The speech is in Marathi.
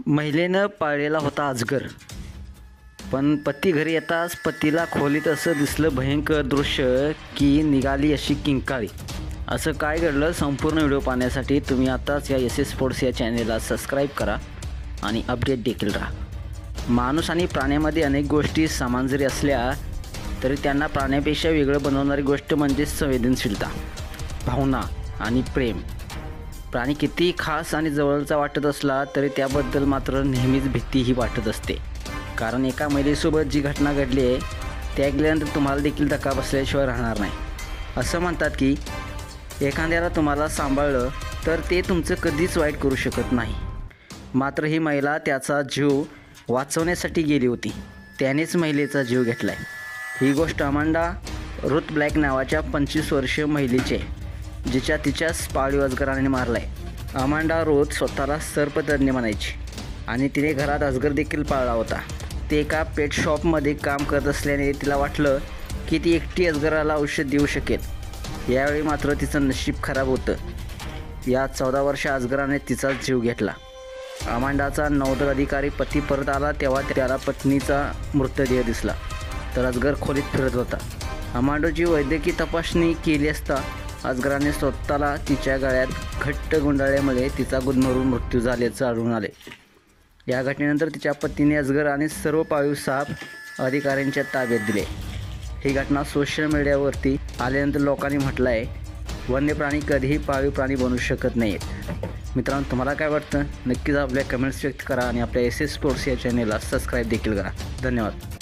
महिलेनं पाळलेला होता अजगर, पण पती घरी येताच पतीला खोलीत असं दिसलं भयंकर दृश्य की निघाली अशी किंकाळी. असं काय घडलं संपूर्ण व्हिडिओ पाहण्यासाठी तुम्ही आताच या एस एस स्पोर्ट्स या चॅनेलला सबस्क्राईब करा आणि अपडेट देखील राहा. माणूस आणि प्राण्यामध्ये अनेक गोष्टी समान जरी असल्या तरी त्यांना प्राण्यापेक्षा वेगळं बनवणारी गोष्ट म्हणजे संवेदनशीलता, भावना आणि प्रेम. प्राणी किती खास आणि जवळचा वाटत असला तरी त्याबद्दल मात्र नेहमीच भीतीही वाटत असते. कारण एका महिलेसोबत जी घटना घडली आहे ते ऐकल्यानंतर तुम्हाला देखील धक्का बसल्याशिवाय राहणार नाही. असं म्हणतात की एखाद्याला तुम्हाला सांभाळलं तर ते तुमचं कधीच वाईट करू शकत नाही. मात्र ही महिला त्याचा जीव वाचवण्यासाठी गेली होती. त्यानेच महिलेचा जीव घेतला आहे. ही गोष्ट अमांडा रुथ ब्लॅक नावाच्या 25 वर्षीय महिलेची आहे, जिच्या तिच्याच पाळीव अजगराने मारला आहे. अमांडा रुथ स्वतःला सर्पतज्ञ म्हणायची आणि तिने घरात अजगर देखील पाळला होता. ते एका पेट शॉपमध्ये काम करत असल्याने तिला वाटलं की ती एकटी अजगराला औषध देऊ शकेल. यावेळी मात्र तिचं नशीब खराब होतं. या 14 वर्षा अजगराने तिचा जीव घेतला. अमांडाचा नौदल अधिकारी पती परत आला तेव्हा त्याला पत्नीचा मृतदेह दिसला, तर अजगर खोलीत फिरत होता. अमांडोची वैद्यकीय तपासणी केली असता अजगराने स्वतःला तिच्या गळ्यात घट्ट गुंडाळल्यामुळे तिचा गुदमरून मृत्यू झाल्याचं आढळून आले. या घटनेनंतर तिच्या पतीने अजगर आणि सर्व पाळीव साप अधिकाऱ्यांच्या ताब्यात दिले. ही घटना सोशल मीडियावरती आल्यानंतर लोकांनी म्हटलं आहे, वन्य प्राणी कधीही पाळीव प्राणी बनू शकत नाहीत. मित्रांनो, तुम्हाला काय वाटतं नक्कीच आपल्या कमेंट्स व्यक्त करा आणि आपल्या एस एस स्पोर्ट्स या चॅनेलला सबस्क्राईब देखील करा. धन्यवाद.